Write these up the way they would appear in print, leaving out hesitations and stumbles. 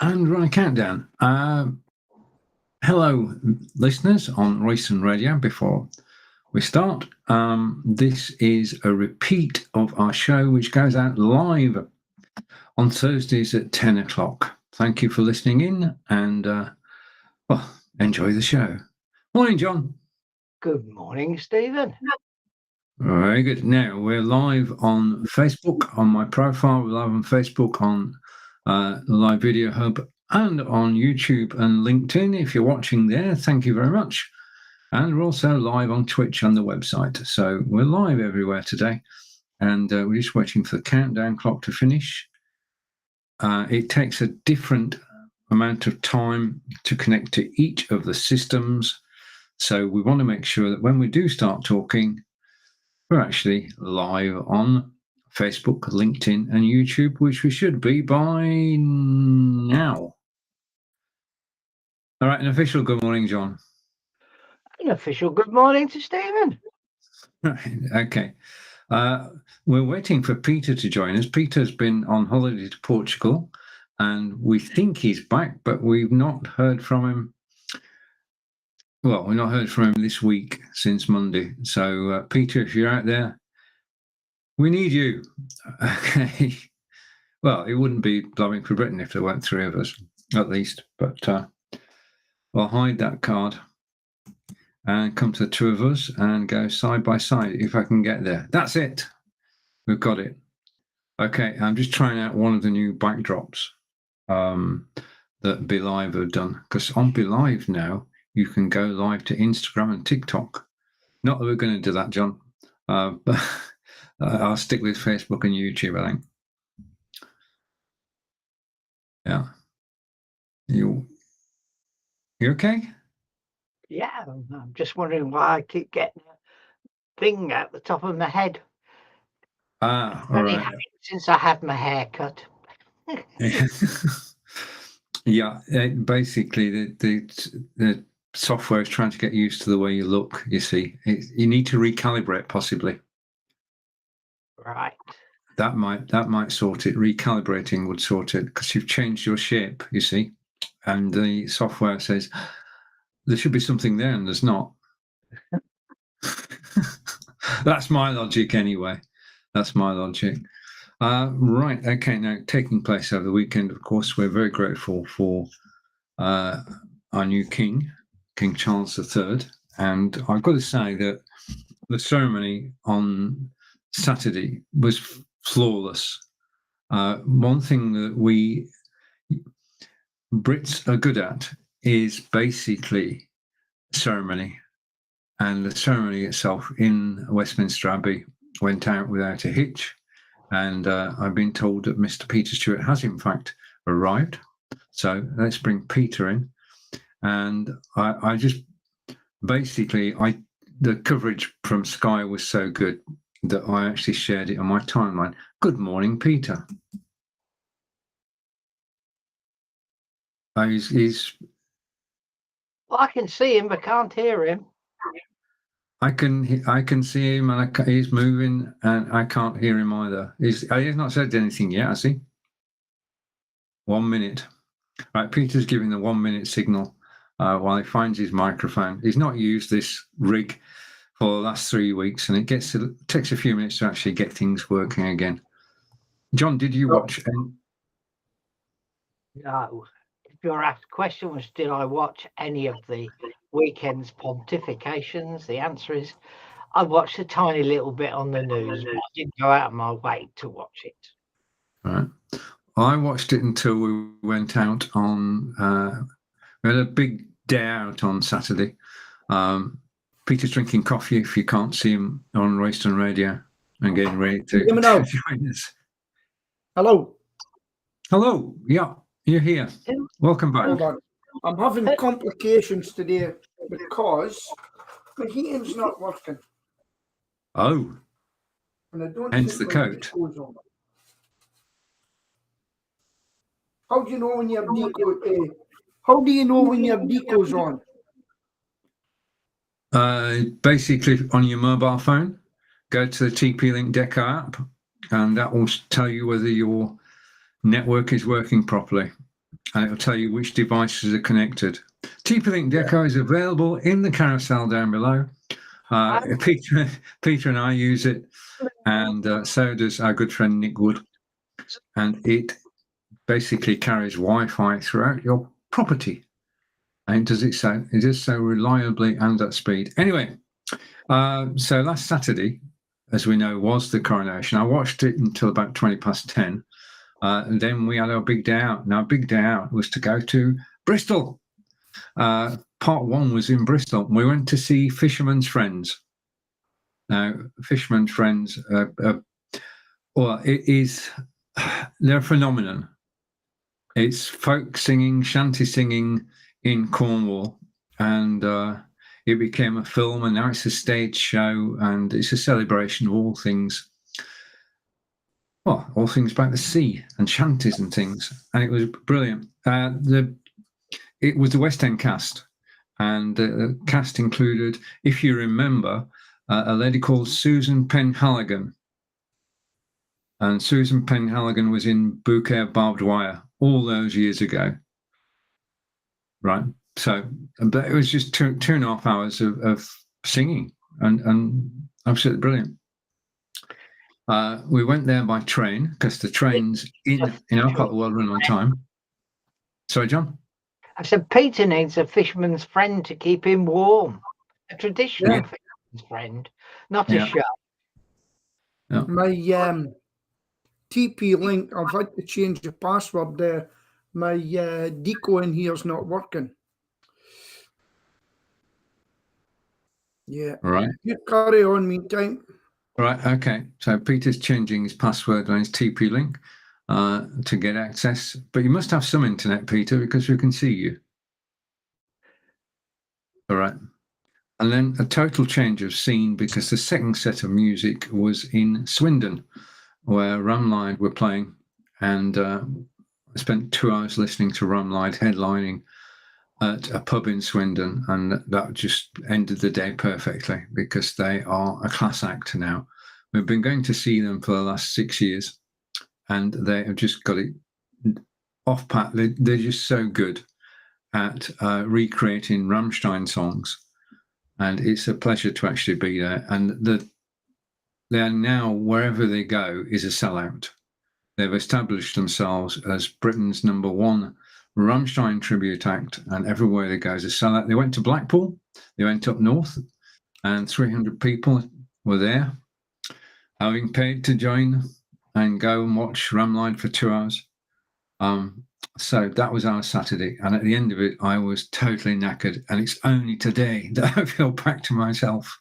And run a countdown. Hello, listeners on Royston Radio. Before we start, this is a repeat of our show, which goes out live on Thursdays at 10 o'clock. Thank you for listening in, and enjoy the show. Morning, John. Good morning, Stephen. Very good. Now, we're live on Facebook, on my profile. We're live on Facebook, on Live Video Hub, and on YouTube and LinkedIn. If you're watching there, thank you very much. And we're also live on Twitch and the website. So we're live everywhere today. And we're just waiting for the countdown clock to finish. It takes a different amount of time to connect to each of the systems. So we want to make sure that when we do start talking, we're actually live on Facebook, LinkedIn, and YouTube, which we should be by now. All right, an official good morning, John. An official good morning to Stephen. Right, okay. We're waiting for Peter to join us. Peter's been on holiday to Portugal, and we think he's back, but we've not heard from him. Well, we've not heard from him this week since Monday. So, Peter, if you're out there, we need you. Okay. Well, it wouldn't be Blabbing for Britain if there weren't three of us, at least. But we'll hide that card and come to the two of us and go side by side if I can get there. That's it. We've got it. Okay, I'm just trying out one of the new backdrops that BeLive have done. Because on BeLive now, you can go live to Instagram and TikTok. Not that we're going to do that, John. But I'll stick with Facebook and YouTube, I think. Yeah. You okay? Yeah, I'm just wondering why I keep getting a thing out the top of my head. All right. Since I had my hair cut. Yeah, basically the software is trying to get used to the way you look, you see. You need to recalibrate, possibly. Right. That might sort it. Recalibrating would sort it, because you've changed your shape, you see. And the software says there should be something there, and there's not. That's my logic anyway. That's my logic. Right, okay, now taking place over the weekend, of course, we're very grateful for our new king, King Charles III. And I've got to say that the ceremony on Saturday was flawless. One thing that we Brits are good at is basically ceremony. And the ceremony itself in Westminster Abbey went out without a hitch. And I've been told that Mr. Peter Stewart has, in fact, arrived. So let's bring Peter in. And I just basically, the coverage from Sky was so good that I actually shared it on my timeline. Good morning, Peter. He's. Well, I can see him, but can't hear him. I can see him, and he's moving, and I can't hear him either. He's not said anything yet, has he? 1 minute. Right, Peter's giving the 1 minute signal while he finds his microphone. He's not used this rig for the last 3 weeks, and it takes a few minutes to actually get things working again. John, did you watch? No. If your asked question was, did I watch any of the weekend's pontifications? The answer is, I watched a tiny little bit on the news, but I didn't go out of my way to watch it. Right. I watched it until we went out on. We had a big day out on Saturday. Peter's drinking coffee, if you can't see him on Royston Radio, and getting ready to join us. Hello. Hello. Yeah, you're here. Welcome back. Hold on. I'm having complications today because my heating's not working. Oh. And I don't hence the coat. How do you know when you have deco? How do you know when you have decos on? Basically, on your mobile phone, go to the TP-Link Deco app, and that will tell you whether your network is working properly. and it'll tell you which devices are connected. TP-Link Deco is available in the carousel down below. Peter and I use it, and so does our good friend Nick Wood. And it basically carries Wi-Fi throughout your property. And it does so reliably and at speed. Anyway, so last Saturday, as we know, was the coronation. I watched it until about 10:20. And then we had our big day out. And our big day out was to go to Bristol. Part one was in Bristol. We went to see Fisherman's Friends. Now, Fisherman's Friends, well, they're a phenomenon. It's folk singing, shanty singing in Cornwall, and it became a film, and now it's a stage show, and it's a celebration of all things. Well, all things about the sea and shanties and things, and it was brilliant. It was the West End cast, and the cast included, if you remember, a lady called Susan Penhaligon. And Susan Penhaligon was in Bouquet of Barbed Wire all those years ago. Right. So, but it was just two and a half hours of singing and absolutely brilliant. We went there by train because the trains in our part of the world run on time. Sorry, John? I said Peter needs a fisherman's friend to keep him warm. A traditional fisherman's friend, not a show. Yeah. My TP-Link, I've had to change the password there. My deco in here is not working. Yeah. Right. You carry on meantime. Right. Okay. So Peter's changing his password on his TP-Link to get access, but you must have some internet, Peter, because we can see you. All right. And then a total change of scene because the second set of music was in Swindon, where Ramlide were playing, and I spent 2 hours listening to Ramlide headlining at a pub in Swindon, and that just ended the day perfectly because they are a class act now. We've been going to see them for the last 6 years, and they have just got it off pat. They're just so good at recreating Rammstein songs, and it's a pleasure to actually be there. And they are now, wherever they go, is a sellout. They've established themselves as Britain's #1 Rammstein tribute act, and everywhere they go is a sellout. They went to Blackpool, they went up north, and 300 people were there, having paid to join and go and watch Ramlide for 2 hours. So that was our Saturday, and at the end of it, I was totally knackered, and it's only today that I feel back to myself.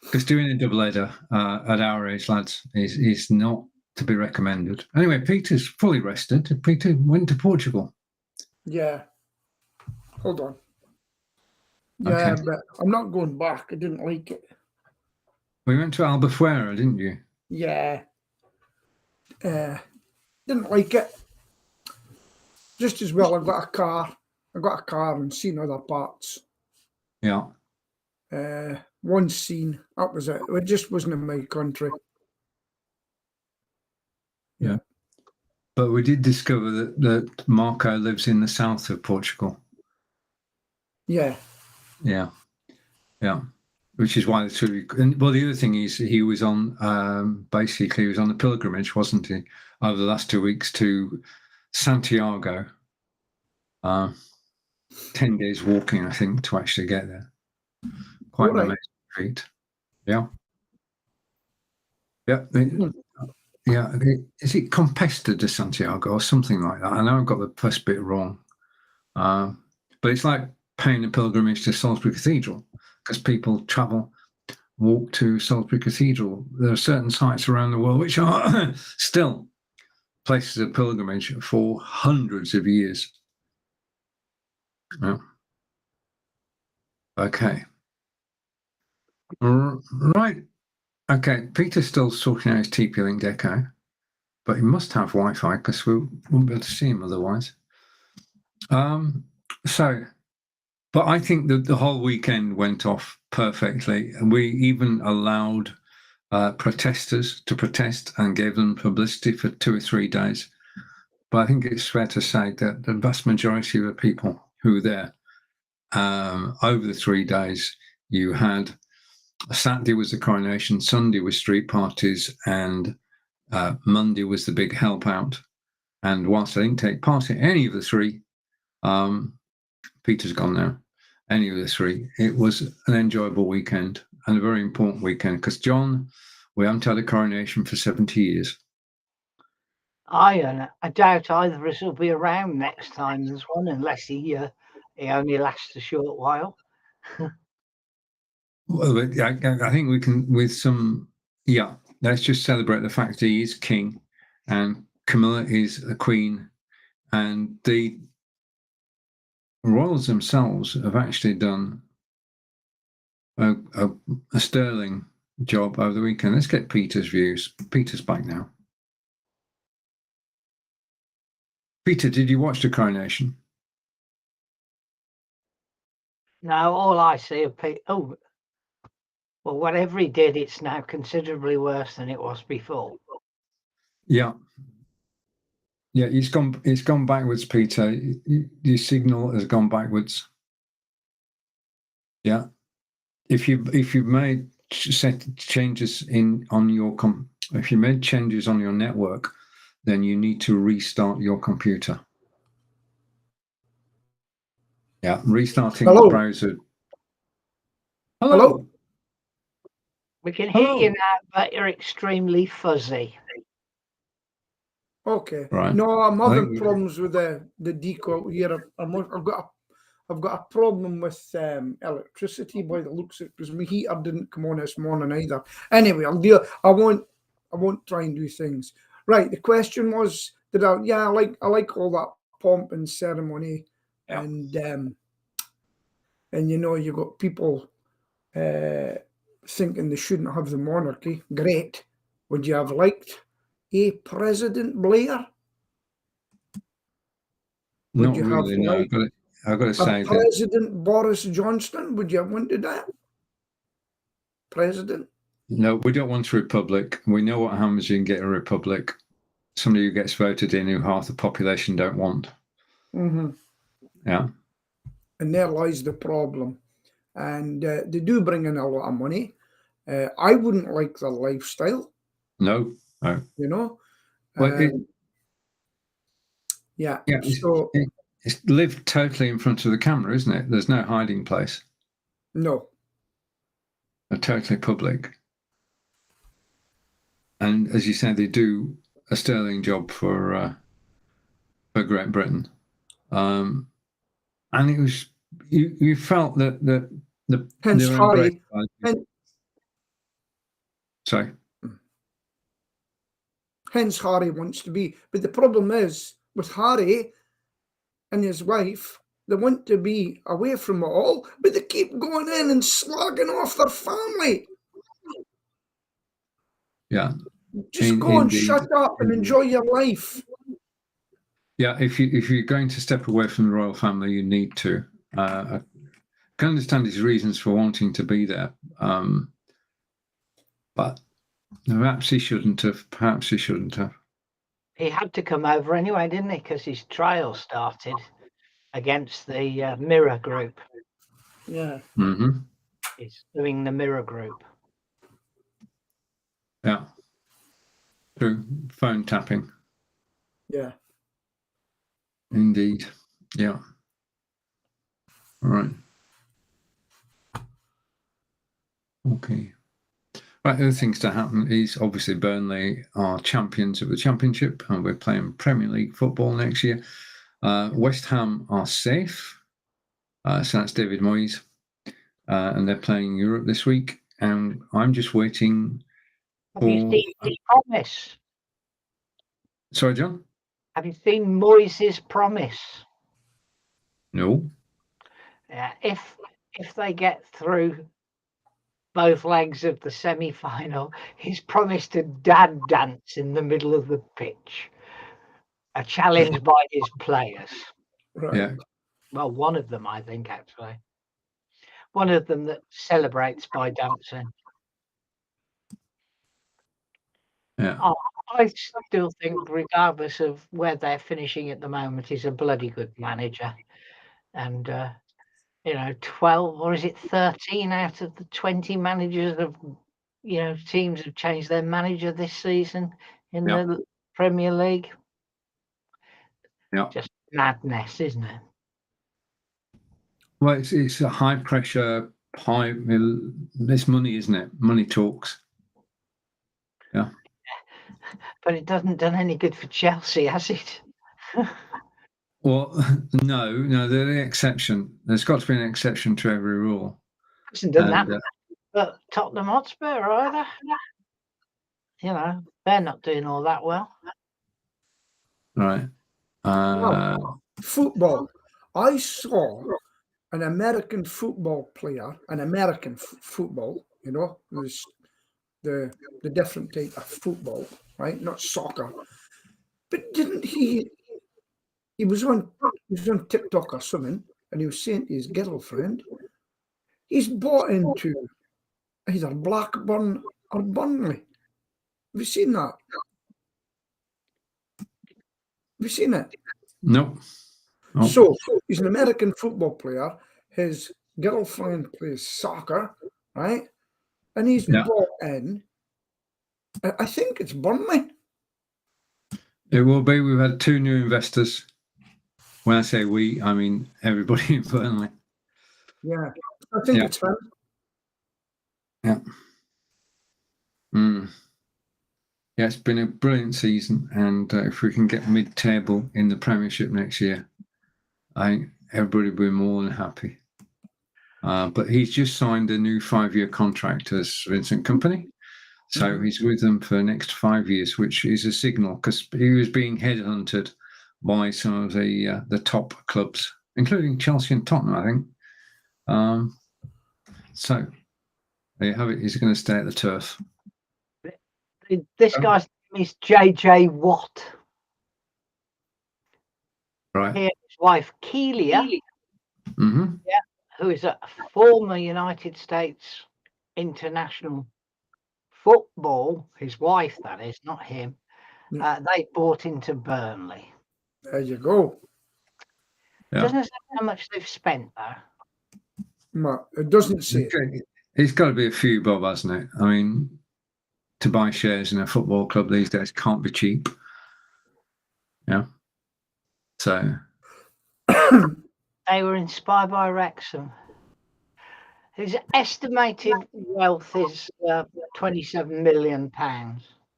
Because doing a double header at our age, lads, is not to be recommended. Anyway, Peter's fully rested. Peter went to Portugal. Yeah. Hold on. Yeah, okay. But I'm not going back. I didn't like it. We went to Albufeira, didn't you? Yeah. Didn't like it. Just as well, I got a car. And seen other parts. Yeah. One scene, that was it. It just wasn't in my country. Yeah. But we did discover that Marco lives in the south of Portugal. Yeah. Yeah. Yeah. Which is why it's really. Well, the other thing is he was on, basically, he was on a pilgrimage, wasn't he, over the last 2 weeks to Santiago. 10 days walking, I think, to actually get there. Quite an amazing feat. Yeah. Yeah. Yeah. Is it Compesta de Santiago or something like that? I know I've got the first bit wrong. But it's like paying a pilgrimage to Salisbury Cathedral because people walk to Salisbury Cathedral. There are certain sites around the world which are still places of pilgrimage for hundreds of years. Yeah. Okay. Right. Okay. Peter's still sorting out his TP-Link Deco, but he must have Wi-Fi because we wouldn't be able to see him otherwise. But I think that the whole weekend went off perfectly. And we even allowed protesters to protest and gave them publicity for 2 or 3 days. but I think it's fair to say that the vast majority of the people who were there over the 3 days, you had Saturday was the coronation, Sunday was street parties, and Monday was the big help out. And whilst I didn't take part in any of the three, Peter's gone now, any of the three, it was an enjoyable weekend and a very important weekend because, John, we haven't had a coronation for 70 years. I doubt either of us will be around next time there's one, unless he only lasts a short while. Well, I think we can, with some, let's just celebrate the fact that he is king and Camilla is a queen, and the royals themselves have actually done a sterling job over the weekend. Let's get Peter's views. Peter's back now. Peter, did you watch the coronation? No, all I see of Peter. Oh, well, whatever he did, it's now considerably worse than it was before. Yeah, he's gone backwards, Peter. Your signal has gone backwards. Yeah, if you've made changes if you made changes on your network, then you need to restart your computer. Yeah, restarting the browser. Hello. We can hear you now, but you're extremely fuzzy. Okay. Right. No, I'm having problems with the decal here. I've got a problem with electricity by the looks of it, because my heater didn't come on this morning either. Anyway, I won't try and do things. Right. The question was that I like all that pomp and ceremony, and you got people thinking they shouldn't have the monarchy. Great. Would you have liked a President Blair? Not really, no. I've got to say that President Boris Johnson, would you have wanted that? President? No, we don't want a republic. We know what happens if you can get a republic. Somebody who gets voted in who half the population don't want. Mm-hmm. Yeah. And there lies the problem. And they do bring in a lot of money. I wouldn't like the lifestyle. No. You know? Well, so it's lived totally in front of the camera, isn't it? There's no hiding place. No. They're totally public. And as you said, they do a sterling job for Great Britain. And it was you felt that the hence Harry. Sorry. Hence Harry wants to be. But the problem is with Harry and his wife, they want to be away from it all, but they keep going in and slagging off their family. Yeah. Just go and shut up and enjoy your life. Yeah, if you're going to step away from the royal family, you need to. I can understand his reasons for wanting to be there, but perhaps he shouldn't have. He had to come over anyway, didn't he? Because his trial started against the Mirror Group. Yeah. Mm-hmm. He's doing the Mirror Group. Yeah. Through phone tapping. Yeah. Indeed. Yeah. All right. Okay. Right, other things to happen is obviously Burnley are champions of the Championship and we're playing Premier League football next year. West Ham are safe. So that's David Moyes. And they're playing Europe this week. And I'm just waiting for... Have you seen the promise? Sorry, John? Have you seen Moyes' promise? No. If they get through both legs of the semi-final, he's promised a dad dance in the middle of the pitch. A challenge by his players. Right. Yeah. Well, one of them, I think, actually. One of them that celebrates by dancing. Yeah. I still think, regardless of where they're finishing at the moment, he's a bloody good manager. And, 12, or is it 13 out of the 20 managers of, teams have changed their manager this season in the Premier League? Yeah. Just madness, isn't it? Well, it's a high pressure, there's money, isn't it? Money talks. Yeah. But it doesn't done any good for Chelsea, has it? Well, no, they're the exception. There's got to be an exception to every rule. Hasn't done that, but Tottenham Hotspur either. They're not doing all that well. Right. Football. I saw an American football player, football, the different type of football, right? Not soccer. But didn't he was on TikTok or something, and he was saying to his girlfriend, he's bought into either Blackburn or Burnley. Have you seen that? Have you seen it? No. So he's an American football player. His girlfriend plays soccer, right? And he's bought in, I think it's Burnley. It will be. We've had 2 new investors. When I say we, I mean everybody in Burnley. Yeah, I think it's him. Yeah. Yeah, it's been a brilliant season, and if we can get mid-table in the Premiership next year, I think everybody will be more than happy. But he's just signed a new 5-year contract as Vincent Kompany. So he's with them for the next 5 years, which is a signal, because he was being headhunted by some of the top clubs, including Chelsea and Tottenham, I think. So there you have it. He's going to stay at the Turf. This guy's name is JJ Watt. Right. His wife Keelia, who is a former United States international football, his wife, that is, not him. They bought into Burnley. There you go. Yeah. Doesn't say how much they've spent, though. No, it doesn't say. It's got to be a few bob, hasn't it? I mean, to buy shares in a football club these days can't be cheap. Yeah. So they were inspired by Wrexham. His estimated wealth is £27 million.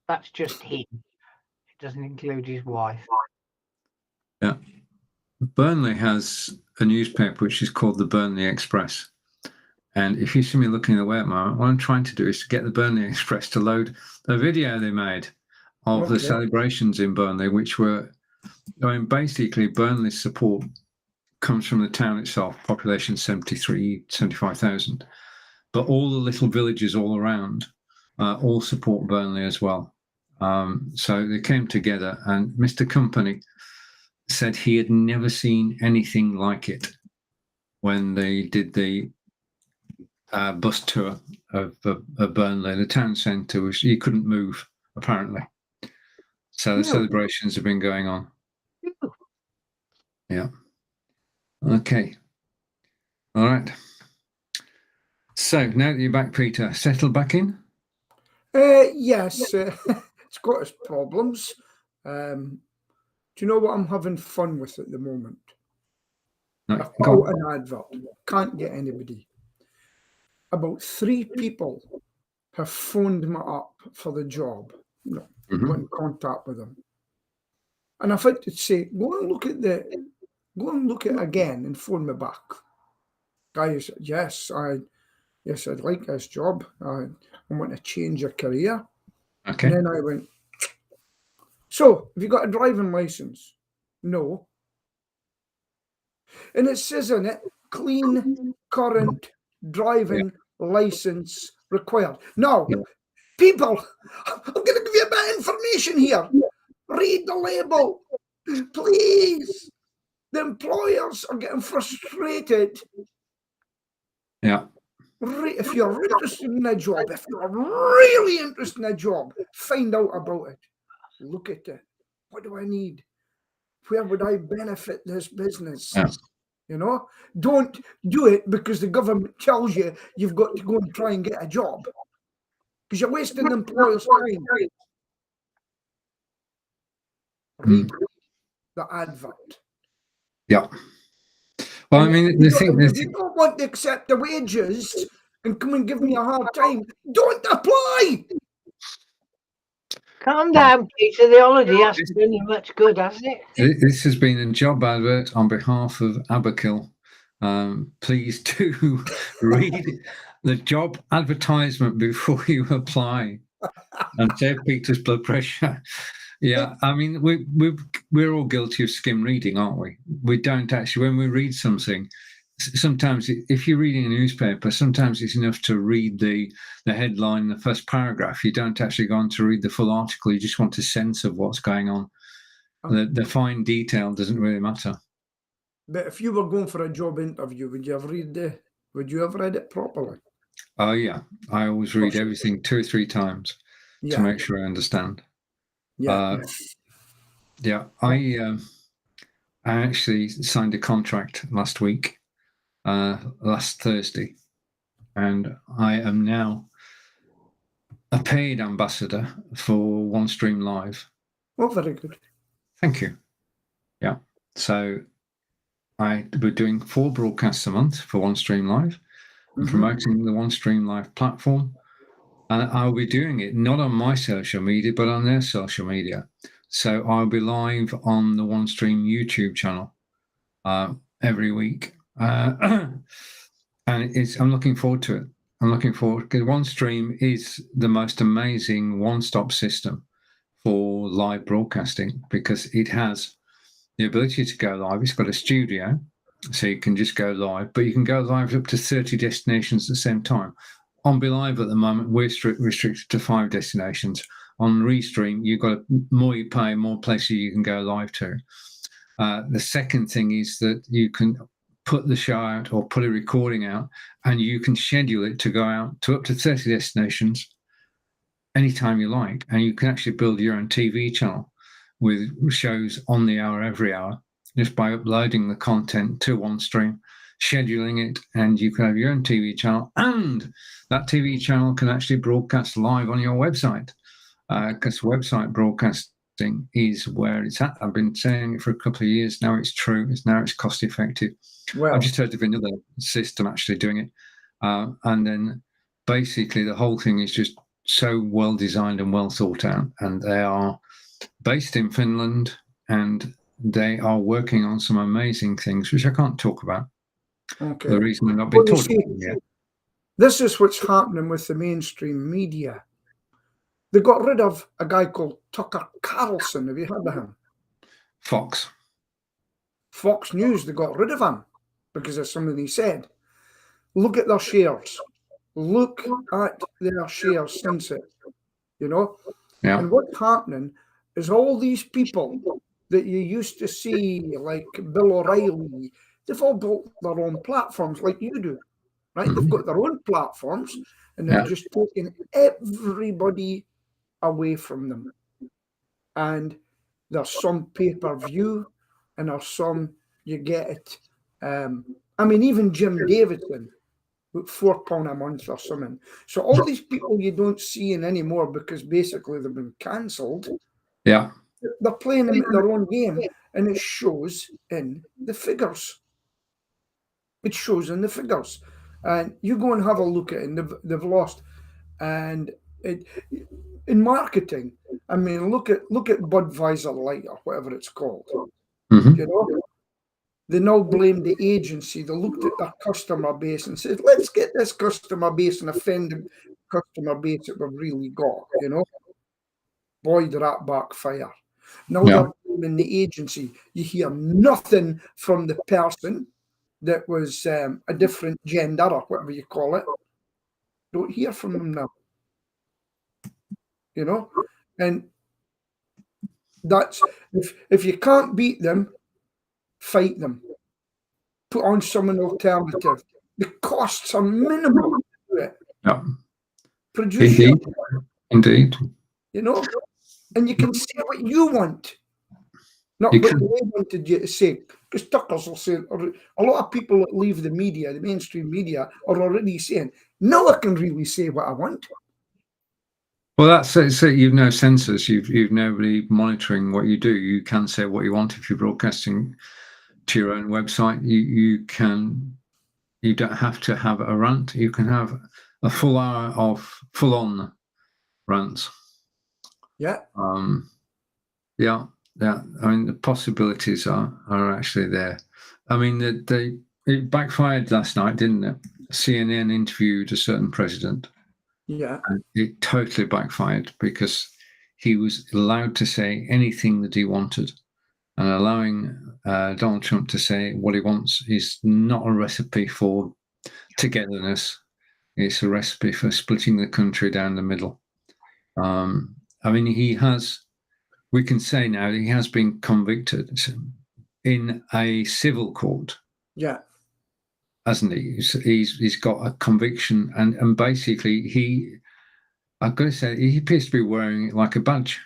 That's just him. It doesn't include his wife. Yeah. Burnley has a newspaper which is called the Burnley Express. And if you see me looking away at the moment, what I'm trying to do is to get the Burnley Express to load a video they made of the celebrations in Burnley, which were, basically Burnley's support comes from the town itself, population 75,000. But all the little villages all around all support Burnley as well. So they came together, and Mr. Kompany said he had never seen anything like it when they did the bus tour of Burnley. The town centre was, you couldn't move, apparently. So the celebrations have been going on. Yeah. Okay. All right. So now that you're back, Peter, settled back in? Yes, it's got its problems. Do you know what I'm having fun with at the moment? No, I've put out an advert. Can't get anybody. About 3 people have phoned me up for the job. Got in contact with them, and I've had to say, go and look at it again and phone me back. Guy said, yes, I'd like this job. I want to change your career. Okay. And then I went, so have you got a driving license? No. And it says in it, clean current driving license required. Now, people, I'm going to give you a bit of information here. Read the label, please. The employers are getting frustrated. Yeah. If you're interested in a job, if you're really interested in a job, find out about it. look at it. What do I need? Where would I benefit this business? Yeah. You know, don't do it because the government tells you you've got to go and try and get a job, because you're wasting the employer's time. Read the advert. Yeah. Well, I mean, the thing if is, you don't want to accept the wages and come and give me a hard time, don't apply. Calm down, Peter. The holiday hasn't done you much good, has it? This has been a job advert on behalf of Aberkill. Please do read the job advertisement before you apply and save Peter's blood pressure. Yeah, I mean, we're all guilty of skim reading, aren't we? We don't actually, when we read something, sometimes if you're reading a newspaper, sometimes it's enough to read the headline, the first paragraph. You don't actually go on to read the full article. You just want a sense of what's going on. The fine detail doesn't really matter. But if you were going for a job interview, would you have read it properly? Oh yeah, I always read everything 2 or 3 times to make sure I understand. Yeah. I actually signed a contract last week, last Thursday, and I am now a paid ambassador for OneStream Live. Oh, very good. Thank you. Yeah. So we're doing 4 broadcasts a month for OneStream Live, promoting the OneStream Live platform. And I'll be doing it not on my social media, but on their social media. So I'll be live on the OneStream YouTube channel every week. And I'm looking forward to it. I'm looking forward, because OneStream is the most amazing one-stop system for live broadcasting, because it has the ability to go live. It's got a studio, so you can just go live, but you can go live up to 30 destinations at the same time. On Be Live at the moment, we're restricted to 5 destinations. On Restream, you've got more you pay, more places you can go live to. The second thing is that you can put the show out or put a recording out, and you can schedule it to go out to up to 30 destinations anytime you like. And you can actually build your own TV channel with shows on the hour, every hour, just by uploading the content to OneStream, scheduling it, and you can have your own TV channel, and that TV channel can actually broadcast live on your website, because website broadcasting is where it's at. I've been saying it for a couple of years now. It's true. It's cost effective. Well, I've just heard of another system actually doing it, and then basically the whole thing is just so well designed and well thought out, and they are based in Finland, and they are working on some amazing things which I can't talk about. Okay. The reason they've not been told yet. This is what's happening with the mainstream media. They got rid of a guy called Tucker Carlson. Have you heard of him? Fox News, they got rid of him because of something he said. Look at their shares. Look at their shares since it, Yeah. And what's happening is all these people that you used to see, like Bill O'Reilly, they've all built their own platforms like you do, right? They've got their own platforms, and they're just taking everybody away from them. And there's some pay-per-view, and there's some you get it. I mean, even Jim Davidson, £4 a month or something. So all these people you don't see in anymore because basically they've been cancelled. Yeah. They're playing them at their own game, and it shows in the figures. It shows in the figures. And you go and have a look at it, and they've lost. And in marketing, I mean, look at Budweiser Light or whatever it's called. They now blame the agency. They looked at their customer base and said, let's get this customer base and offend the customer base that we've really got, Boy, did that backfire. Now they're blaming the agency. You hear nothing from the person that was a different gender or whatever you call it. Don't hear from them now. And that's, if you can't beat them, fight them. Put on someone alternative. The costs are minimal to do it. Yeah. Produce Indeed. and you can say what you want, not You what can. they wanted you to say. Because Tuckers will say, or a lot of people that leave the media, the mainstream media, are already saying, no, I can really say what I want. Well, that's it. So you've no censors. You've nobody monitoring what you do. You can say what you want if you're broadcasting to your own website. You can. You don't have to have a rant. You can have a full hour of full-on rants. Yeah. Yeah. I mean, the possibilities are actually there. I mean, it backfired last night, didn't it? CNN interviewed a certain president. Yeah. And it totally backfired because he was allowed to say anything that he wanted, and allowing Donald Trump to say what he wants is not a recipe for togetherness. It's a recipe for splitting the country down the middle. I mean, we can say now that he has been convicted in a civil court. Yeah. Hasn't he? He's got a conviction, and basically I've got to say, he appears to be wearing it like a badge.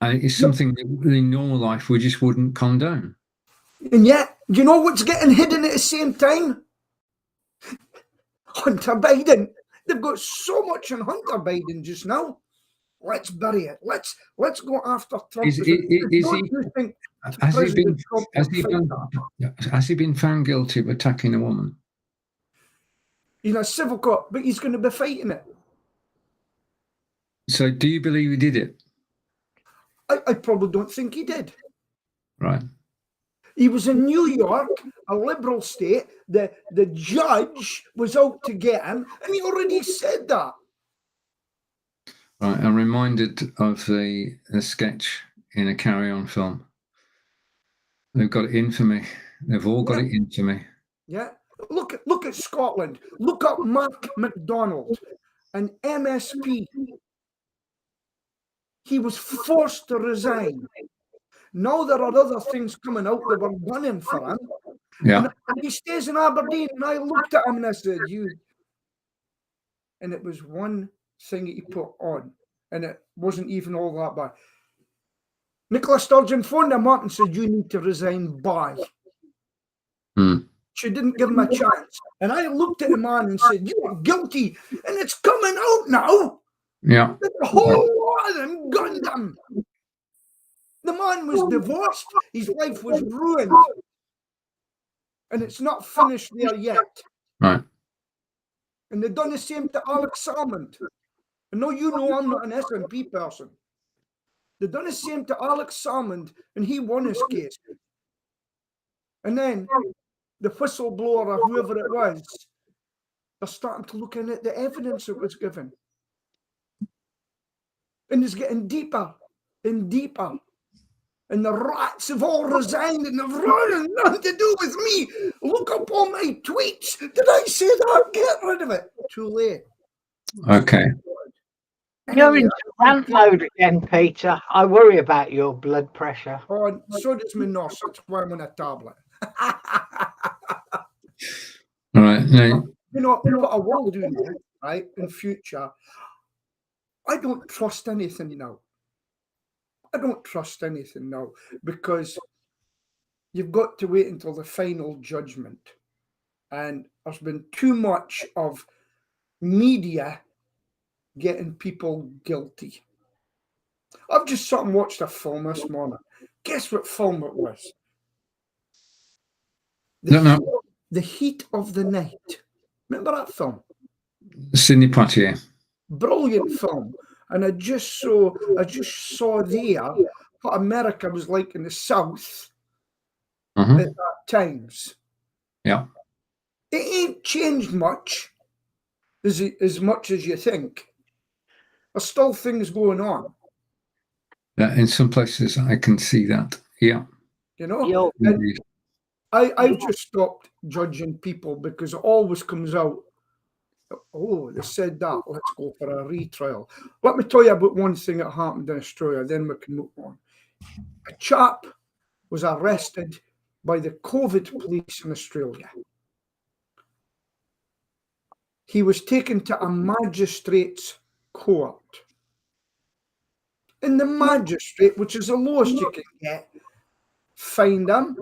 And it's something that in normal life we just wouldn't condone. And yet, you know what's getting hidden at the same time? Hunter Biden. They've got so much on Hunter Biden just now. Let's bury it. Let's go after Trump. Has he been found guilty of attacking a woman? In a civil court, but he's going to be fighting it. So do you believe he did it? I probably don't think he did. Right. He was in New York, a liberal state. The judge was out to get him, and he already said that. Right. I'm reminded of the sketch in a Carry On film. They've got it in for me. They've all got it in for me. Yeah. Look at Scotland. Look up Mark MacDonald, an MSP. He was forced to resign. Now there are other things coming out that were gunning for him. Yeah. And he stays in Aberdeen. And I looked at him and I said, and it was one thing he put on. And it wasn't even all that bad. Nicola Sturgeon phoned him up and said, you need to resign by. She didn't give him a chance. And I looked at the man and said, you are guilty. And it's coming out now. Yeah. The whole lot of them gunned him. The man was divorced. His life was ruined. And it's not finished there yet. Right. And they've done the same to Alex Salmond. And no, you know I'm not an SNP person. They've done the same to Alex Salmond, and he won his case. And then the whistleblower or whoever it was, they're starting to look in at the evidence that was given. And it's getting deeper and deeper. And the rats have all resigned and they've run, nothing to do with me. Look up all my tweets. Did I say that? Get rid of it. Too late. Okay. You're in rant mode again, Peter. I worry about your blood pressure. Oh, so does my nose. That's why I'm on a tablet. All right. Now, You know what I will do now, right, in future? I don't trust anything now. I don't trust anything now because you've got to wait until the final judgment. And there's been too much of media getting people guilty. I've just sat and watched a film this morning. Guess what film it was? The Heat of the Night. Remember that film? Sidney Poitier. Brilliant film. And I just saw there what America was like in the South at that times. Yeah. It ain't changed much, as much as you think. There's still things going on. Yeah, in some places I can see that. Yeah. You know? And I've just stopped judging people because it always comes out, oh, they said that, let's go for a retrial. Let me tell you about one thing that happened in Australia, then we can move on. A chap was arrested by the COVID police in Australia. He was taken to a magistrate's court. And the magistrate, which is the lowest you can get, fined him.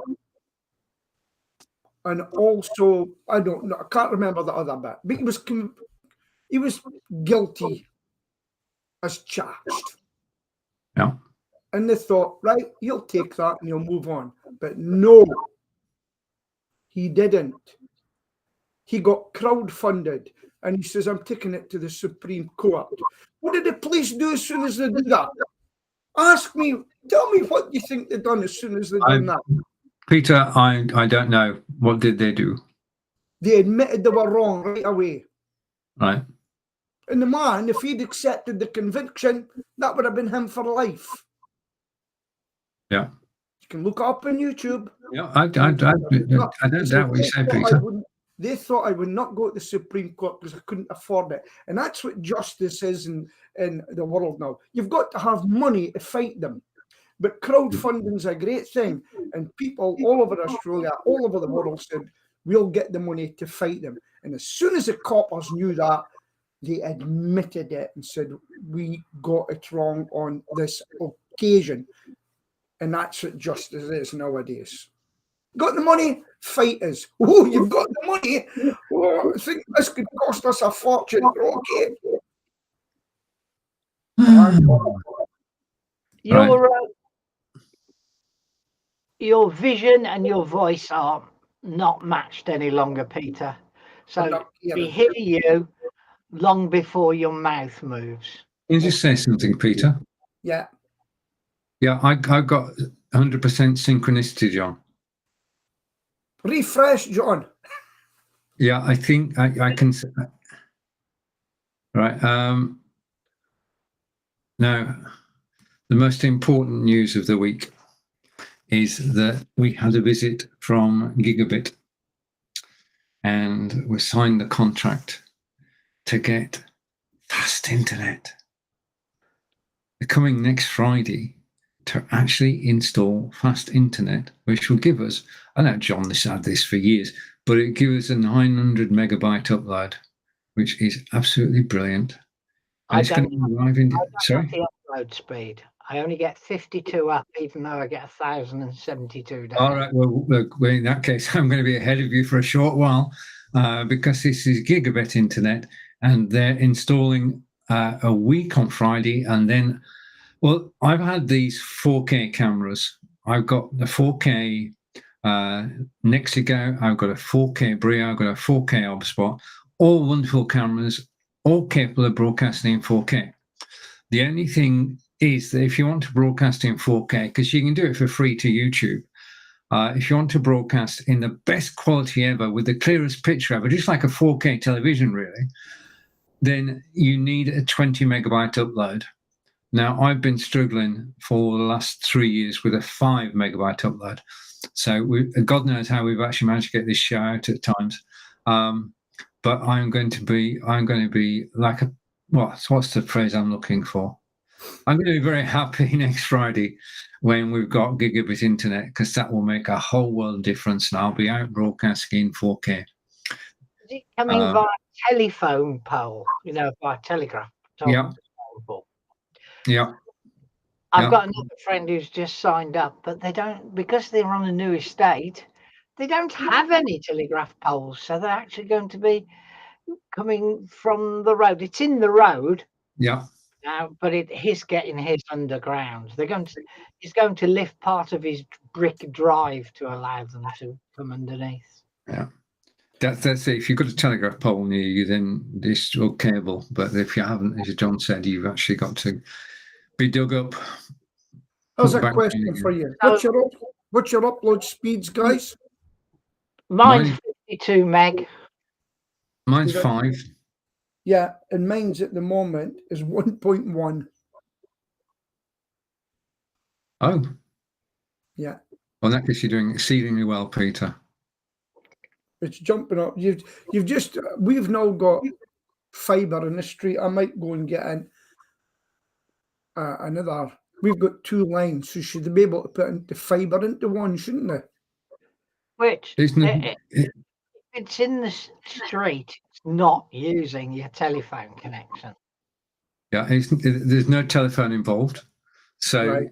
And also, I don't know, I can't remember the other bit, but he was guilty as charged. Yeah. And they thought, right, you'll take that and you'll move on. But no, he didn't. He got crowdfunded and he says, I'm taking it to the Supreme Court. What did the police do as soon as they did that? Ask me, tell me what you think they done as soon as they done that. Peter, I don't know. What did they do? They admitted they were wrong right away. Right. And the man, if he'd accepted the conviction, that would have been him for life. Yeah. You can look it up on YouTube. Yeah, I don't doubt what you say, Peter. They thought I would not go to the Supreme Court because I couldn't afford it. And that's what justice is in the world now. You've got to have money to fight them. But crowdfunding is a great thing. And people all over Australia, all over the world said, we'll get the money to fight them. And as soon as the coppers knew that, they admitted it and said, we got it wrong on this occasion. And that's what justice is nowadays. Got the money? Fight us. Oh, you've got the money? Oh, I think this could cost us a fortune. Okay. Your vision and your voice are not matched any longer, Peter. So we hear you long before your mouth moves. Can you just say something, Peter? Yeah. Yeah, I got 100% synchronicity, John. Refresh, John. Yeah, I think I can. Right. Now, the most important news of the week is that we had a visit from Gigabit, and we signed the contract to get fast internet. They're coming next Friday to actually install fast internet, which will give us, I know John has had this for years, but it gives us a 900 megabyte upload, which is absolutely brilliant. And it's going to arrive in. Sorry? The upload speed. I only get 52 up, even though I get 1,072 down. All right. Well, look, in that case, I'm going to be ahead of you for a short while because this is gigabit internet, and they're installing a week on Friday, and then. Well, I've had these 4K cameras. I've got the 4K Nexigo, I've got a 4K Brio, I've got a 4K Obspot, all wonderful cameras, all capable of broadcasting in 4K. The only thing is that if you want to broadcast in 4K, because you can do it for free to YouTube, if you want to broadcast in the best quality ever with the clearest picture ever, just like a 4K television really, then you need a 20 megabyte upload. Now, I've been struggling for the last 3 years with a 5 megabyte upload. So God knows how we've actually managed to get this show out at times. But I'm going to be like what's the phrase I'm looking for? I'm going to be very happy next Friday when we've got gigabit internet, because that will make a whole world difference, and I'll be out broadcasting in 4K. Is it coming via telephone pole, via telegraph? Yeah. Yeah. I've got another friend who's just signed up, but they don't, because they're on a new estate, they don't have any telegraph poles. So they're actually going to be coming from the road. It's in the road. Yeah. Now, but he's getting his underground. He's going to lift part of his brick drive to allow them to come underneath. Yeah. That's it. If you've got a telegraph pole near you, then it's still cable. But if you haven't, as John said, you've actually got to be dug up. How's a question for you? What's your upload speeds, guys? Mine's 52 meg. Mine's 5. Yeah, and mine's at the moment is 1.1. Oh. Yeah. Well, in that case, you're doing exceedingly well, Peter. It's jumping up. We've now got fibre in the street. I might go and get in another. We've got 2 lines, so should they be able to put the fibre into one, shouldn't they? Which it's in the street. It's not using your telephone connection. Yeah, there's no telephone involved. So Right.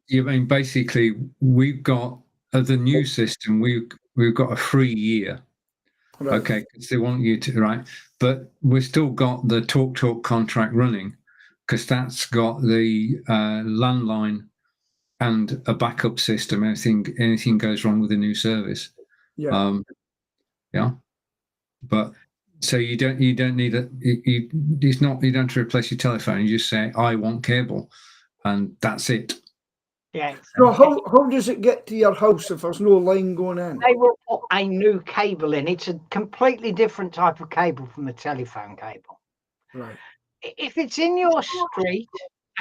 you mean basically we've got the new system. We've got a free year. Right. Okay, because they want you to, right, but we've still got the TalkTalk contract running because that's got the landline and a backup system. Anything goes wrong with the new service. Yeah. Yeah, but so you don't need it. You don't have to replace your telephone. You just say I want cable, and that's it. Yeah. So how does it get to your house if there's no line going in? They will put a new cable in. It's a completely different type of cable from a telephone cable. Right. If it's in your street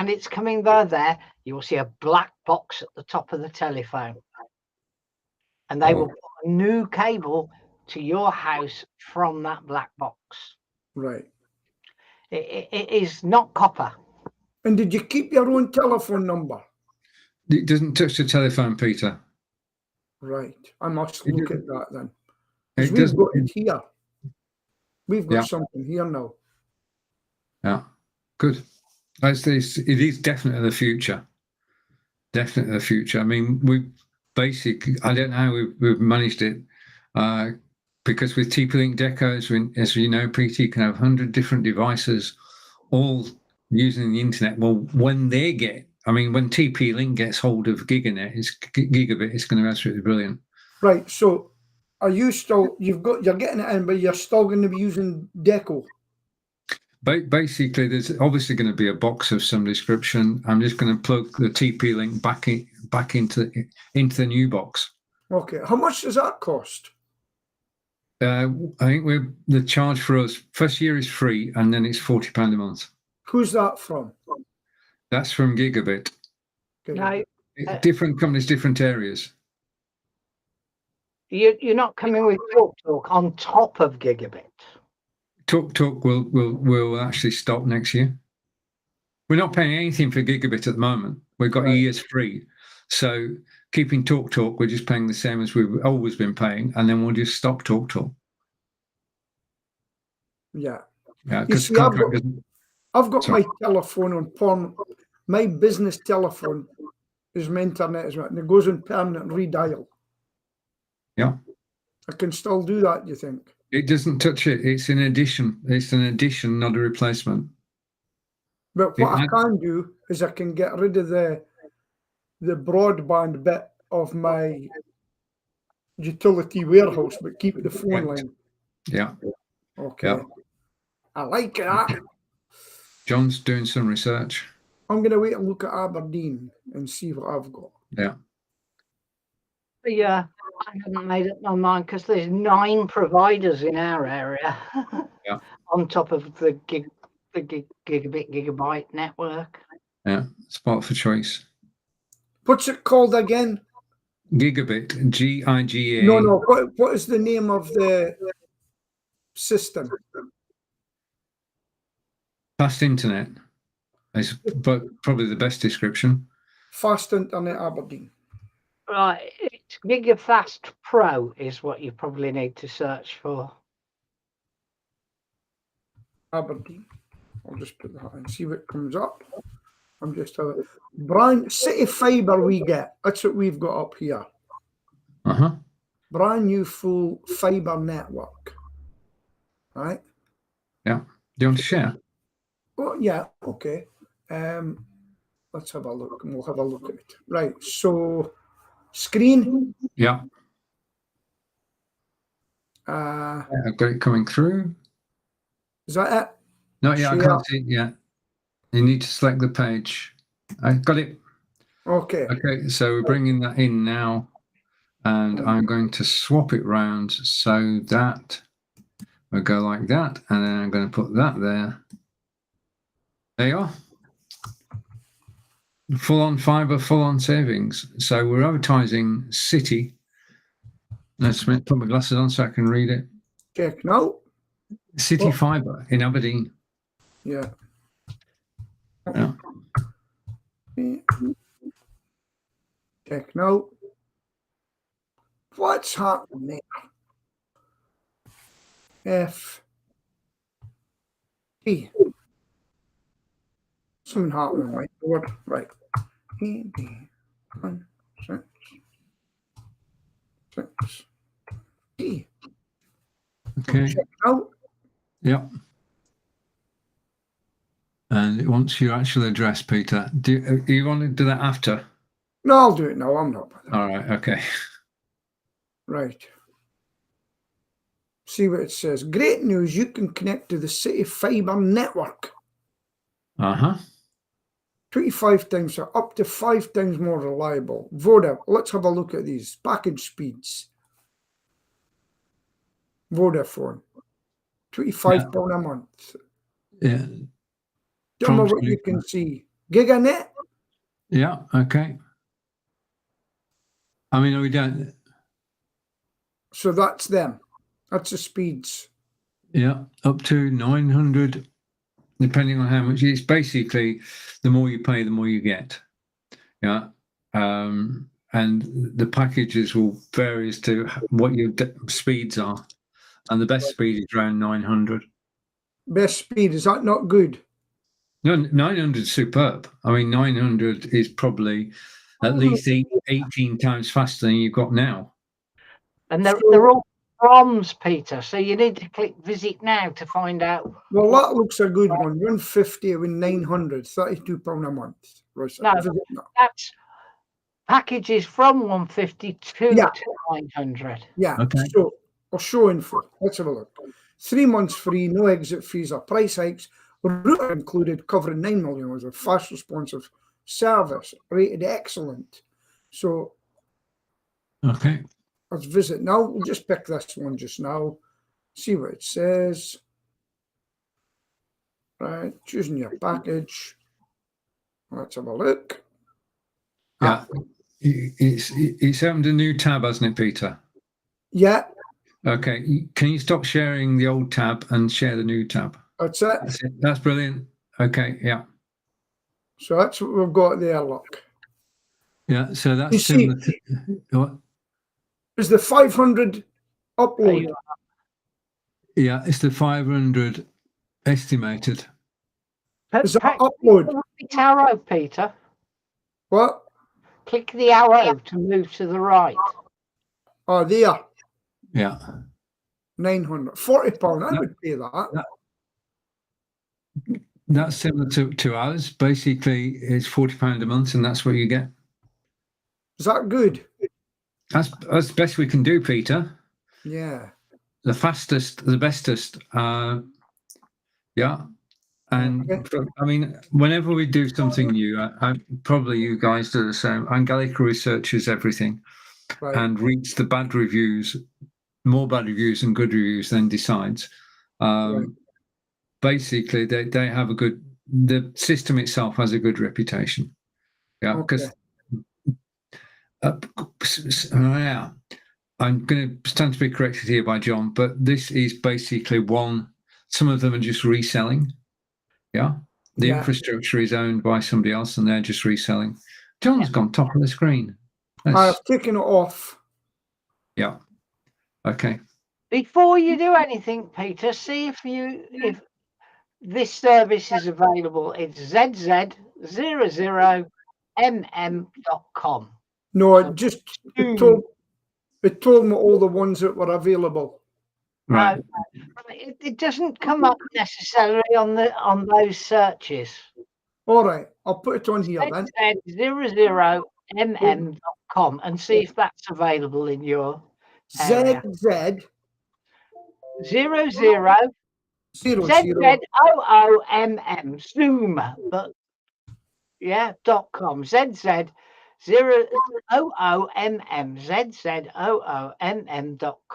and it's coming there, you'll see a black box at the top of the telephone. And they will put a new cable to your house from that black box. Right. It is not copper. And did you keep your own telephone number? It doesn't touch the telephone, Peter. Right. I must look at that then. It Because we've doesn't. got it here. We've got Yeah. something here now. Yeah, good. It is definitely the future. Definitely the future. I mean, I don't know how we've managed it because with TP-Link decos, as you know, Peter, you can have 100 different devices all using the internet. Well, when TP-Link gets hold of gigabit, it's going to be absolutely brilliant. Right. So are you still, you're getting it in, but you're still going to be using Deco? Basically, there's obviously going to be a box of some description. I'm just going to plug the TP-Link back into the new box. Okay. How much does that cost? I think the charge for us first year is free, and then it's £40 a month. Who's that from? That's from Gigabit. No, Different companies, different areas. you're not coming with TalkTalk on top of Gigabit. TalkTalk will actually stop next year. We're not paying anything for Gigabit at the moment. We've got years free. So keeping TalkTalk, we're just paying the same as we've always been paying, and then we'll just stop TalkTalk. Yeah. Yeah, You see, I've got my telephone on permanent. My business telephone is my internet as well, and it goes on permanent redial. Yeah. I can still do that, you think? It doesn't touch it. It's an addition. It's an addition, not a replacement. But what I can do is I can get rid of the broadband bit of my utility warehouse, but keep the phone line. Yeah. Okay. Yeah. I like that. John's doing some research. I'm going to wait and look at Aberdeen and see what I've got. Yeah. Yeah, I haven't made up my mind because there's 9 providers in our area. Yeah. On top of the gigabyte network. Yeah. Spot for choice. What's it called again? Gigabit. GIGA. No. What is the name of the system? Fast internet is probably the best description. Fast Internet Aberdeen. Right, it's Gigafast Pro is what you probably need to search for. Aberdeen. I'll just put that in, see what comes up. I'm just brand City Fibre we get. That's what we've got up here. Brand new full fibre network. Right? Yeah. Do you want to share? Oh yeah, okay. Let's have a look and we'll have a look at it. Right, so screen. Yeah. I've got it coming through. Is that it? No, yeah, I can't see it yet. You need to select the page. I got it. Okay. Okay, so we're bringing that in now, and I'm going to swap it round so that we'll go like that, and then I'm going to put that there. There you are. Full on fibre, full on savings. So we're advertising City. Let's put my glasses on so I can read it. Check now. City Fibre in Aberdeen. Yeah. Yeah. Check now. What's happening there? Something happening, right? Right. EB 166 T. Okay. Check it out. Yeah. And it wants your actual address, Peter. Do you want to do that after? No, I'll do it now. I'm not bothered. All right. Okay. Right. See what it says. Great news. You can connect to the City Fibre network. 25 times, or up to 5 times more reliable. Voda, let's have a look at these. Package speeds. Vodafone. £25 a month. Yeah. Tell me what you can see. Giganet. Yeah. Okay. I mean, we don't. So that's them. That's the speeds. Yeah. Up to 900, depending on how much. It's basically the more you pay, the more you get. Yeah. And the packages will vary as to what your speeds are. And the best speed is around 900. Best speed, is that not good? No, 900 is superb. I mean, 900 is probably at least 18 times faster than you've got now. And they're all proms, Peter. So you need to click visit now to find out. Well, that looks a good one. 150 with 900, £32 a month. Right, so No, that's packages from 150 to 900. Yeah, Okay. so I'll show info. Let's have a look. 3 months free, no exit fees or price hikes. Router included, covering 9 million with a fast responsive service, rated excellent. So, Okay. let's visit now. We'll just pick this one just now. See what it says. Right, choosing your package. Let's have a look. Yeah. It's opened a new tab, hasn't it, Peter? Yeah. Okay. Can you stop sharing the old tab and share the new tab? That's it. That's it. That's brilliant. Okay. Yeah. So that's what we've got there, look. Yeah. So that's You similar see, to what? is the 500 upload? Yeah, it's the 500 estimated. Is that upload? Click the arrow, Peter. What? Click the arrow to move to the right. Oh, there. Yeah. 900. £40. I would pay that. That's similar to ours. Basically, it's £40 a month, and that's what you get. Is that good? That's the best we can do, Peter. Yeah. The fastest, the bestest. Yeah. And Okay. I mean, whenever we do something new, I probably you guys do the same. Angelica researches everything and reads the bad reviews, more bad reviews than good reviews, then decides. Basically, they have a good. The system itself has a good reputation. Yeah, because yeah, I'm going to stand to be corrected here by John, but this is basically one. Some of them are just reselling. Yeah. The infrastructure is owned by somebody else and they're just reselling. John's gone top of the screen. I've taken it off. Yeah. Okay. Before you do anything, Peter, see if this service is available. It's zz00mm.com. No, it told me all the ones that were available. Right. It doesn't come up necessarily on those searches. All right, I'll put it on here then. zz00mm.com and see if that's available in your area. ZZ 00 ZZOOMM Zoom, but yeah, .com ZZ00OOMM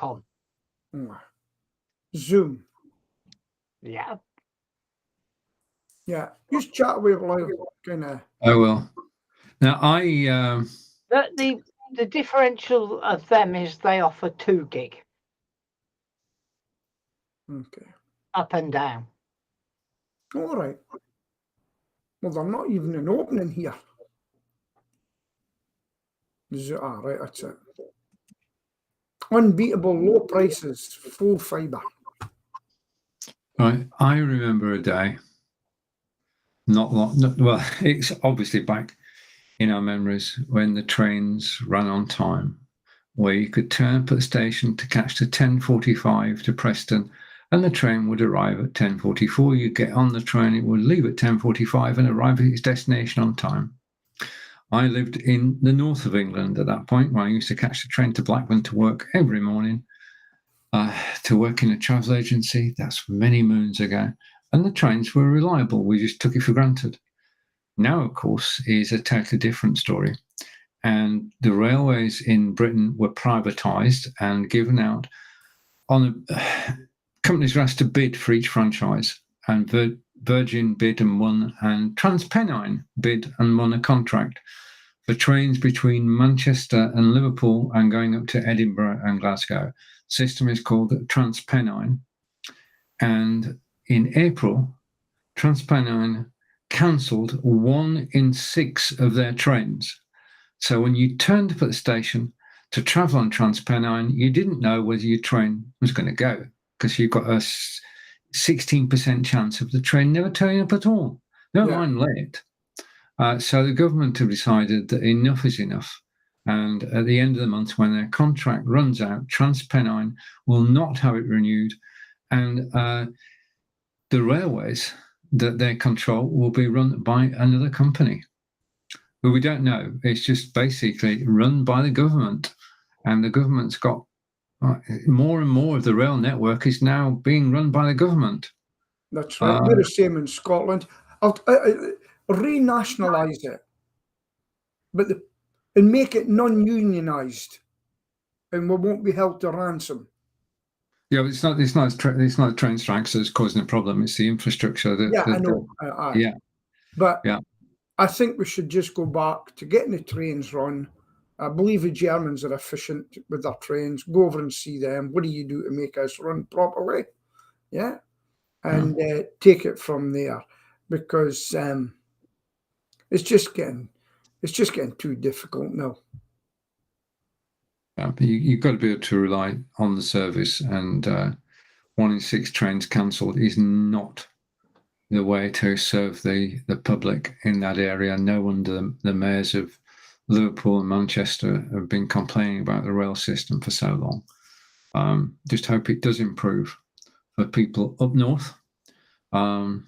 ZZOOMM.com. Zoom. Yeah. Yeah. Just chat with like kind of. I will. Now The differential of them is they offer 2 gig. Okay. Up and down. All right. Well, they're not even an opening here. Right, that's it. Unbeatable low prices, full fibre. Right. I remember a day, not long, well, it's obviously back in our memories when the trains ran on time, where you could turn up at the station to catch the 10:45 to Preston, and the train would arrive at 10:44. You'd get on the train, it would leave at 10:45 and arrive at its destination on time. I lived in the north of England at that point, where I used to catch the train to Blackburn to work every morning, to work in a travel agency. That's many moons ago. And the trains were reliable. We just took it for granted. Now, of course, is a totally different story. And the railways in Britain were privatised and given out on companies were asked to bid for each franchise, and Virgin bid and won, and TransPennine bid and won a contract for trains between Manchester and Liverpool and going up to Edinburgh and Glasgow. System is called TransPennine. And in April, TransPennine cancelled 1 in 6 of their trains. So when you turned up at the station to travel on TransPennine, you didn't know whether your train was going to go, because you've got a 16% chance of the train never turning up at all. Never mind late. So the government have decided that enough is enough. And at the end of the month, when their contract runs out, TransPennine will not have it renewed. And the railways that they control will be run by another company who we don't know. It's just basically run by the government. And the government's got more and more of the rail network is now being run by the government. That's right. We're the same in Scotland. I'll renationalise it, and make it non-unionised, and we won't be held to ransom. Yeah, but it's not train strikes that's causing the problem. It's the infrastructure. I know. But I think we should just go back to getting the trains run. I believe the Germans are efficient with their trains. Go over and see them. What do you do to make us run properly? Yeah, and take it from there, because it's just getting too difficult now. Yeah, but you've got to be able to rely on the service, and 1 in 6 trains cancelled is not the way to serve the public in that area. No wonder the mayors of Liverpool and Manchester have been complaining about the rail system for so long. Just hope it does improve for people up north. And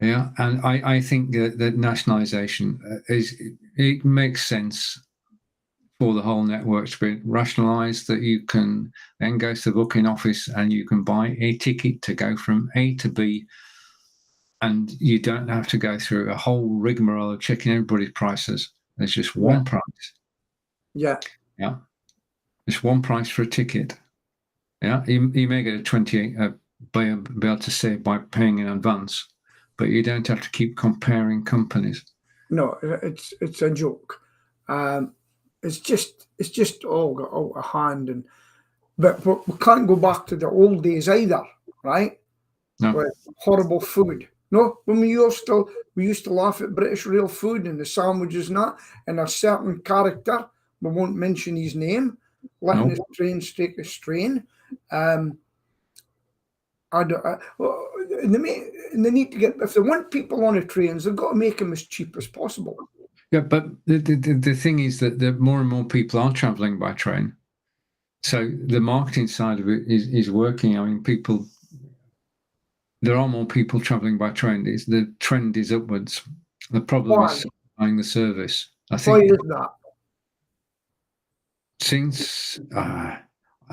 I think that nationalisation it makes sense for the whole network to be rationalised, that you can then go to the booking office and you can buy a ticket to go from A to B, and you don't have to go through a whole rigmarole of checking everybody's prices. There's just one price. Yeah. Just one price for a ticket. Yeah. You may get a 28, be able to save by paying in advance, but you don't have to keep comparing companies. No, it's a joke. It's just all got out of hand, but we can't go back to the old days either, right? No. With horrible food. No, when we used to laugh at British real food and the sandwiches and that, and a certain character, we won't mention his name, letting his trains take a strain. They need to get, if they want people on the trains, they've got to make them as cheap as possible. Yeah, but the thing is that more and more people are travelling by train. So the marketing side of it is working. I mean, there are more people travelling by train. The trend is upwards. The problem is buying the service. I think. Why is that? Since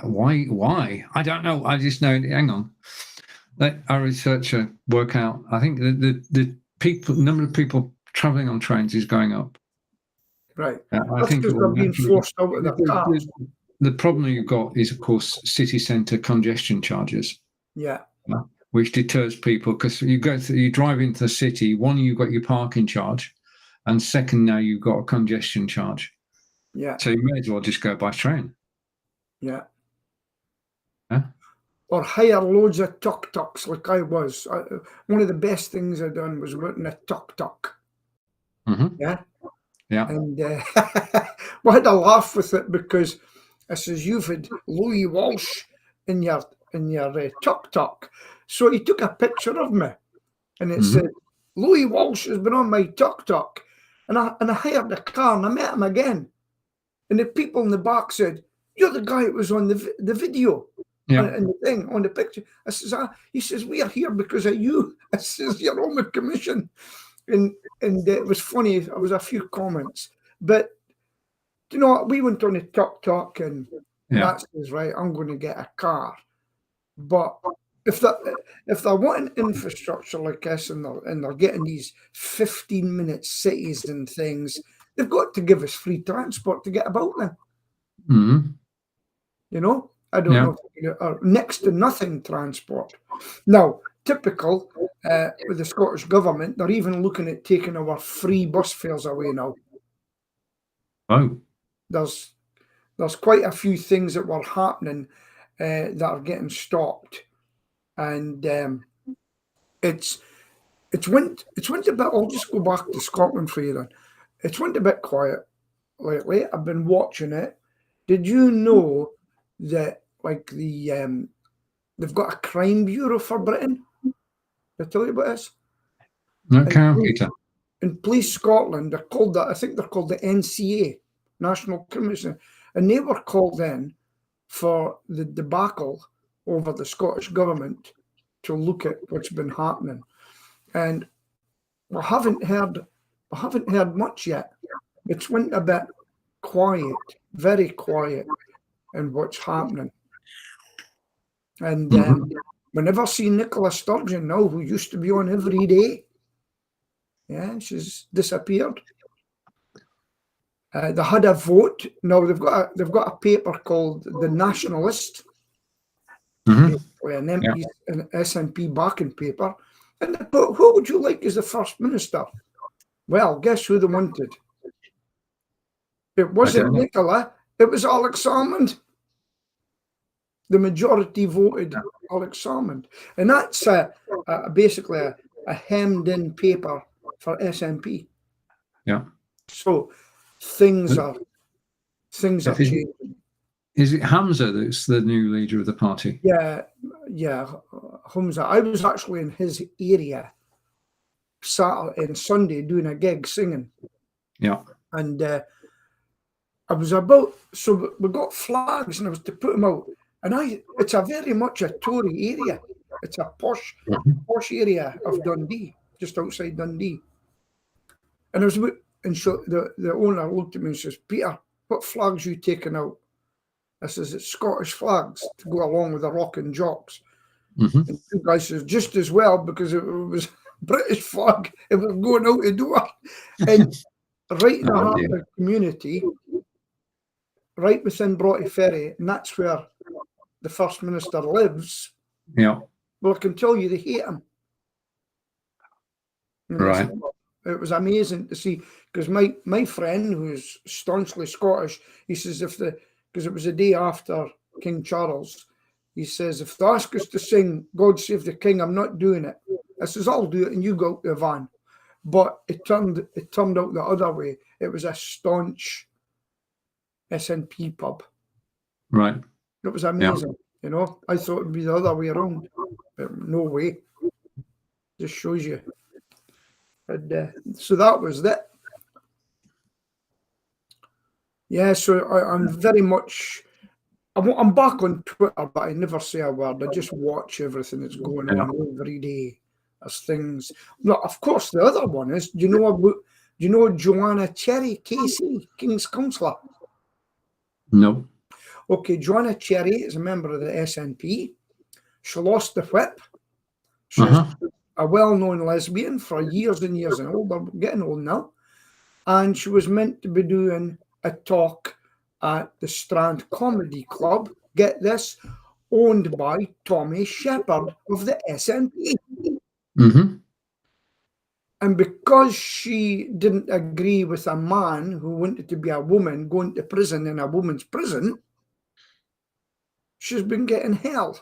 why? I don't know. I just know. Hang on. Let our researcher work out. I think the number of people travelling on trains is going up. Right. I think because they're being forced out of their cars. The problem you've got is, of course, city centre congestion charges. Yeah. Which deters people, because you drive into the city. One, you've got your parking charge, and second, now you've got a congestion charge. Yeah. So you may as well just go by train. Yeah. Yeah. Or hire loads of tuk-tuks like I was. One of the best things I've done was working a tuk-tuk. Mm-hmm. Yeah. Yeah. And we had a laugh with it, because I says, you've had Louis Walsh in your tuk-tuk. So he took a picture of me, and it said, Louis Walsh has been on my tuk-tuk. And I hired a car and I met him again. And the people in the back said, "You're the guy that was on the video." Yeah. And the thing on the picture. I says, he says, "We are here because of you." I says, "You're on the commission." And it was funny. There was a few comments. But you know what? We went on a talk and that says, right, I'm going to get a car. But if they're wanting infrastructure like this and they're getting these 15-minute cities and things, they've got to give us free transport to get about them. Mm-hmm. You know, I don't know, or next to nothing transport. Now, typical with the Scottish government, they're even looking at taking our free bus fares away now. Oh, there's quite a few things that were happening that are getting stopped, and it's went a bit. I'll just go back to Scotland for you then. It's went a bit quiet lately. I've been watching it. Did you know that like they've got a crime bureau for Britain? Did I tell you about this? okay, Peter. In Police Scotland, they're called that. I think they're called the NCA, National Commission, and they were called in for the debacle over the Scottish government to look at what's been happening. And I haven't heard much yet. It's went a bit quiet, very quiet, in what's happening. And we never see Nicola Sturgeon now, who used to be on every day. Yeah, she's disappeared. They had a vote. Now they've got a paper called The Nationalist, an SNP backing paper. And they put, who would you like as the First Minister? Well, guess who they wanted? It wasn't Nicola, it was Alex Salmond. The majority voted Alex Salmond. And that's basically a hemmed-in paper for SNP. Yeah. So things are changing. Is it Hamza that's the new leader of the party? Yeah, Hamza. I was actually in his area Saturday and Sunday doing a gig singing. Yeah. And I was about, so we got flags and I was to put them out. And it's a very much a Tory area. It's a posh area of Dundee, just outside Dundee. And I was about, and so the owner looked at me and says, "Peter, what flags you taking out?" I says, "It's Scottish flags to go along with the rocking jocks." And the guy says, "Just as well, because it was British flag, it was going out the door." And right in the heart of the community, right within Broughty Ferry, and that's where the First Minister lives. Yeah. Well, I can tell you they hate him. Right. It was amazing to see, because my friend, who's staunchly Scottish, he says because it was the day after King Charles, he says, "If they ask us to sing God Save the King, I'm not doing it." I says, "I'll do it and you go out the van." But it turned out the other way. It was a staunch SNP pub. Right. It was amazing. Yeah. You know, I thought it would be the other way around, but no way. Just shows you. And so that was that. Yeah, so I'm very much. I'm back on Twitter, but I never say a word. I just watch everything that's going on every day as things. No, of course, the other one is. Do you know Joanna Cherry Casey, King's Councillor? No. Okay, Joanna Cherry is a member of the SNP. She lost the whip. She's a well-known lesbian for years and years and older, getting old now. And she was meant to be doing a talk at the Strand Comedy Club. Get this, owned by Tommy Shepherd of the SNP. And because she didn't agree with a man who wanted to be a woman going to prison in a woman's prison, she's been getting hell.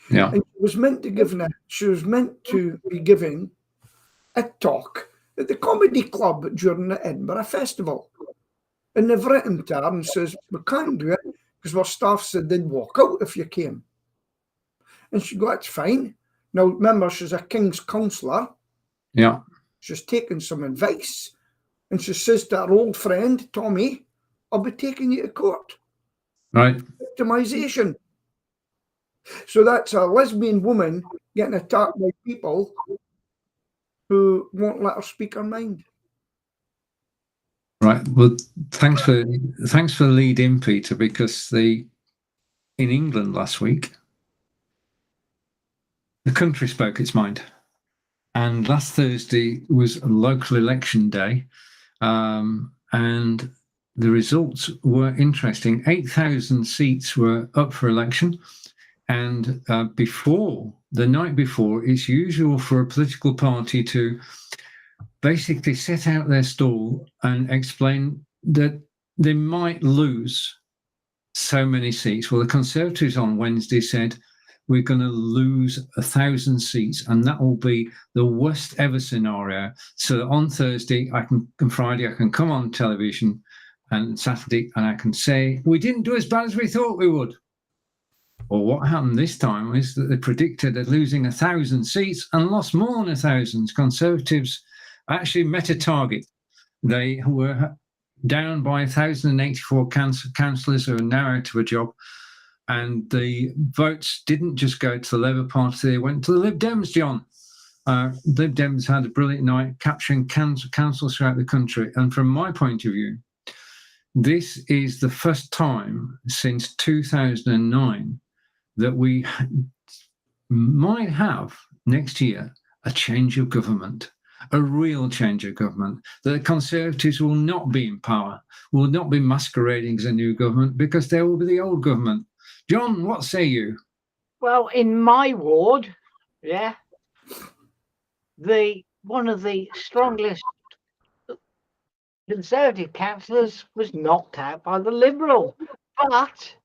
Yeah. And she was meant to be giving a talk at the comedy club during the Edinburgh Festival. And they've written to her and says, "We can't do it because our staff said they'd walk out if you came." And she goes, "That's fine." Now, remember, she's a King's Councillor. Yeah. She's taken some advice And she says to her old friend, Tommy, I'll be taking you to court. Right. Victimization. So that's a lesbian woman getting attacked by people who won't let her speak her mind. Right. Well, thanks for the lead in, Peter, because in England last week, the country spoke its mind. And last Thursday was a local election day. And the results were interesting. 8,000 seats were up for election. And the night before, it's usual for a political party to basically set out their stall and explain that they might lose so many seats. Well, the Conservatives on Wednesday said, we're going to lose 1,000 seats, and that will be the worst ever scenario. So on Thursday, and Friday, I can come on television, and Saturday, and I can say, we didn't do as bad as we thought we would. Well, what happened this time is that they predicted that losing 1,000 seats and lost more than 1,000. Conservatives actually met a target. They were down by 1,084 councillors who are now out of a job. And the votes didn't just go to the Labour Party, they went to the Lib Dems, John. Lib Dems had a brilliant night capturing councils throughout the country. And from my point of view, this is the first time since 2009 that we might have next year a change of government, a real change of government, that the Conservatives will not be in power, will not be masquerading as a new government, because there will be the old government. John, what say you? Well, in my ward, yeah, one of the strongest Conservative councillors was knocked out by the Liberal. But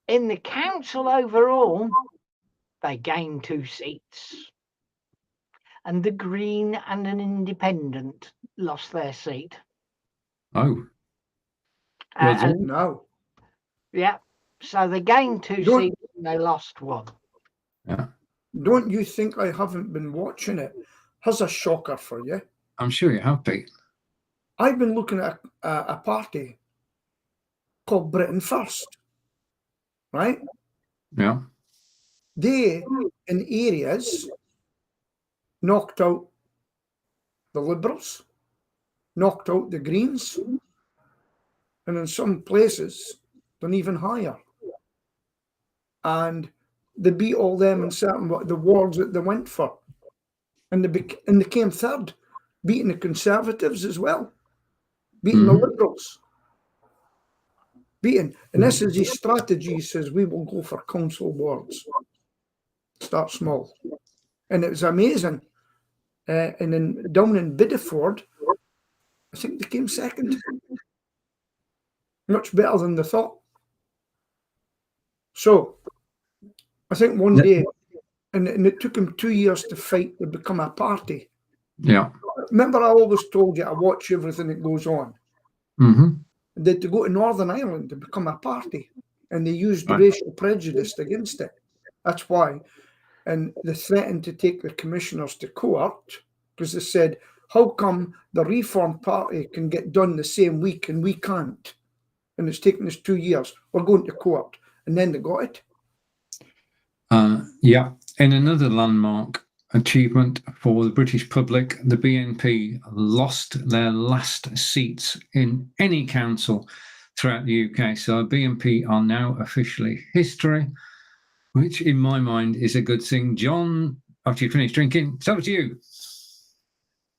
in the council overall, they gained 2 seats. And the Green and an Independent lost their seat. Oh. No. Yeah. So they gained 2 seats and they lost 1. Yeah. Don't you think I haven't been watching it? Here's a shocker for you. I'm sure you have, Pete. I've been looking at a party called Britain First, right? Yeah. They, in areas, knocked out the Liberals, knocked out the Greens, and in some places, done even higher. And they beat all them in certain the wards that they went for. And they came third, beating the Conservatives as well, beating the Liberals. And this is his strategy. He says, we will go for council wards. Start small. And it was amazing. And then down in Bideford, I think they came second. Much better than they thought. So I think one day, and it took him 2 years to fight to become a party. Yeah. Remember, I always told you I watch everything that goes on. They had to go to Northern Ireland to become a party, and they used racial prejudice against it. That's why. And they threatened to take the commissioners to court because they said, how come the Reform Party can get done the same week and we can't? And it's taken us 2 years. We're going to court. And then they got it. Yeah. In another landmark achievement for the British public, the BNP lost their last seats in any council throughout the UK. So BNP are now officially history, which in my mind is a good thing. John, after you finish drinking, it's over to you.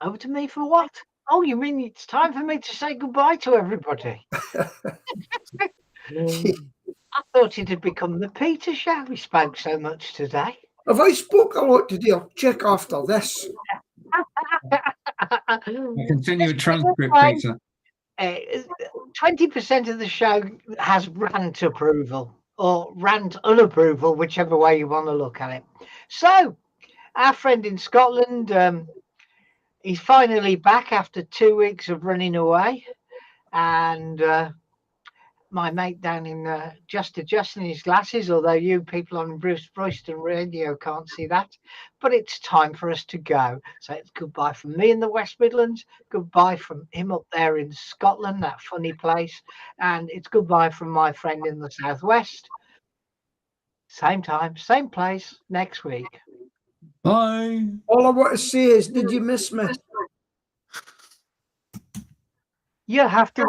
Over to me for what? Oh, you mean it's time for me to say goodbye to everybody? I thought it had become the Peter show. We spoke so much today. Have I spoke a lot today? I'll check after this. I can send you a transcript, Peter. 20% of the show has rant approval or rant unapproval, whichever way you want to look at it. So, our friend in Scotland, he's finally back after 2 weeks of running away. And my mate down in just adjusting his glasses, although you people on Bruce Royston Radio can't see that. But it's time for us to go. So it's goodbye from me in the West Midlands, goodbye from him up there in Scotland, that funny place, and it's goodbye from my friend in the Southwest. Same time, same place next week. Bye. All I want to say is, did you miss me? You'll have to